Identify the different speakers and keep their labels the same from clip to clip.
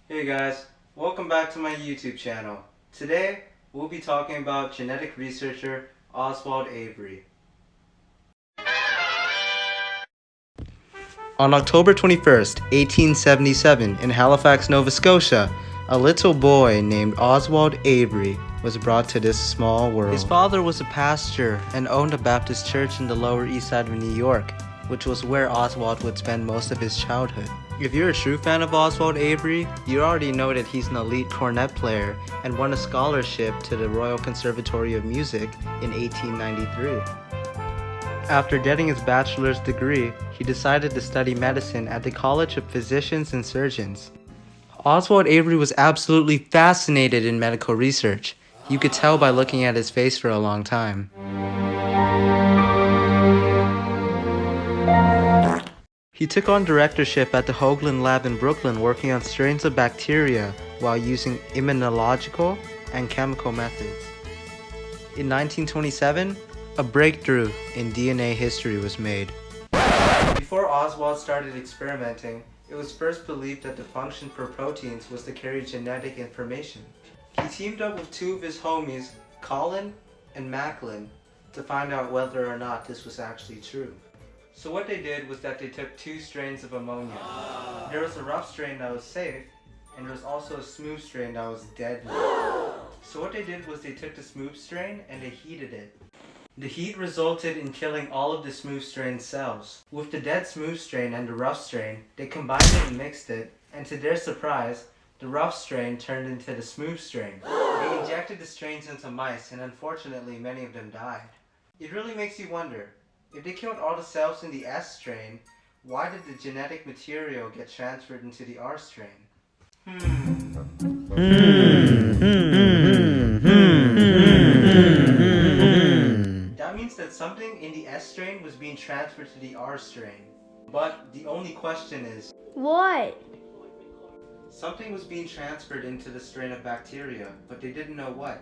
Speaker 1: Hey guys, welcome back to my YouTube channel. Today, we'll be talking about genetic researcher Oswald Avery. On October 21st, 1877, in Halifax, Nova Scotia, a little boy named Oswald Avery was brought to this small world. His father was a pastor and owned a Baptist church in the Lower East Side of New York, which was where Oswald would spend most of his childhood. If you're a true fan of Oswald Avery, you already know that he's an elite cornet player and won a scholarship to the Royal Conservatory of Music in 1893. After getting his bachelor's degree, he decided to study medicine at the College of Physicians and Surgeons. Oswald Avery was absolutely fascinated in medical research. You could tell by looking at his face for a long time. He took on directorship at the Hoagland Lab in Brooklyn, working on strains of bacteria while using immunological and chemical methods. In 1927, a breakthrough in DNA history was made. Before Oswald started experimenting, it was first believed that the function for proteins was to carry genetic information. He teamed up with two of his homies, Colin and Macklin, to find out whether or not this was actually true. So what they did was that they took two strains of ammonia. There was a rough strain that was safe, and there was also a smooth strain that was deadly. So what they did was they took the smooth strain and they heated it. The heat resulted in killing all of the smooth strain cells. With the dead smooth strain and the rough strain, they combined it and mixed it, and to their surprise, the rough strain turned into the smooth strain. They injected the strains into mice, and unfortunately many of them died. It really makes you wonder, if they killed all the cells in the S strain, why did the genetic material get transferred into the R strain? That means that something in the S strain was being transferred to the R strain. But the only question is,
Speaker 2: What?
Speaker 1: something was being transferred into the strain of bacteria, but they didn't know what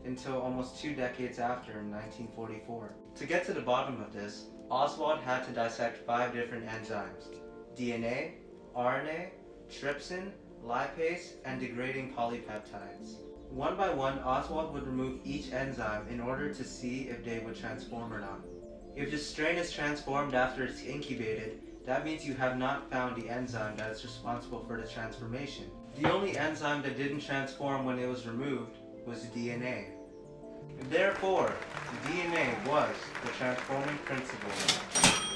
Speaker 1: until almost 2 decades after, in 1944. To get to the bottom of this, Oswald had to dissect 5 different enzymes: DNA, RNA, trypsin, lipase, and degrading polypeptides. One by one, Oswald would remove each enzyme in order to see if they would transform or not. If the strain is transformed after it's incubated, that means you have not found the enzyme that is responsible for the transformation. The only enzyme that didn't transform when it was removed was DNA. Therefore, DNA was the transforming principle.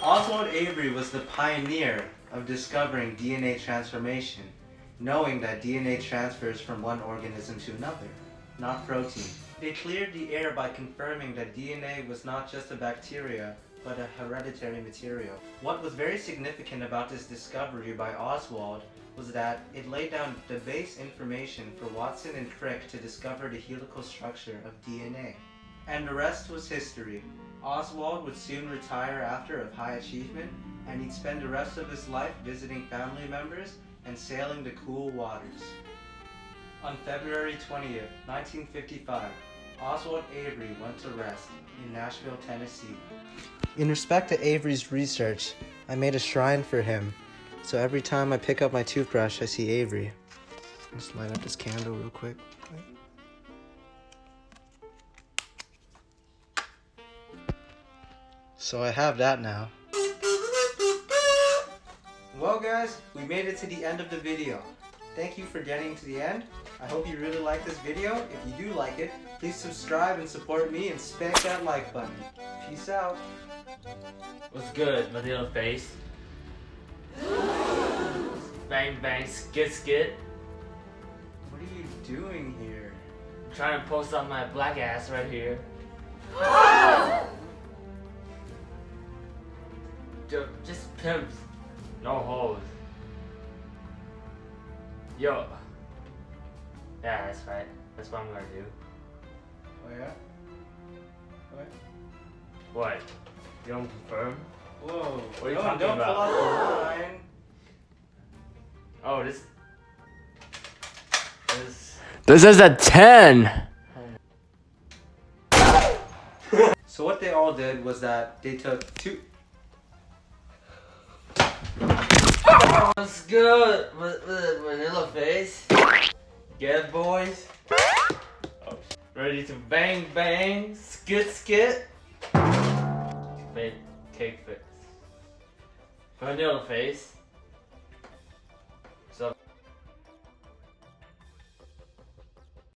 Speaker 1: Oswald Avery was the pioneer of discovering DNA transformation, knowing that DNA transfers from one organism to another, not protein. They cleared the air by confirming that DNA was not just a bacteria, but a hereditary material. What was very significant about this discovery by Oswald was that it laid down the base information for Watson and Crick to discover the helical structure of DNA. And the rest was history. Oswald would soon retire after of high achievement, and he'd spend the rest of his life visiting family members and sailing the cool waters. On February 20th, 1955, Oswald Avery went to rest in Nashville, Tennessee. In respect to Avery's research, I made a shrine for him, so every time I pick up my toothbrush, I see Avery. Let's light up this candle real quick. So I have that now. Well guys, we made it to the end of the video. Thank you for getting to the end. I hope you really like this video. If you do like it, please subscribe and support me and spank that like button. Peace out.
Speaker 3: What's good, my little face? Bang bang skit skit.
Speaker 1: What are you doing here?
Speaker 3: I'm trying to post on my black ass right here. Just pimps, no hoes. Yo. Yeah, that's right. That's what I'm gonna do.
Speaker 1: Oh yeah? What?
Speaker 3: What? You don't confirm?
Speaker 1: Whoa.
Speaker 3: What are you
Speaker 1: No,
Speaker 3: talking
Speaker 1: don't
Speaker 3: about?
Speaker 1: pull out the line.
Speaker 3: Oh, this is a 10!
Speaker 1: So what they all did was that they took two...
Speaker 3: What's good? Vanilla face? Get it, boys? Oh, ready to bang bang? Skit skit? Made cake face. Vanilla face?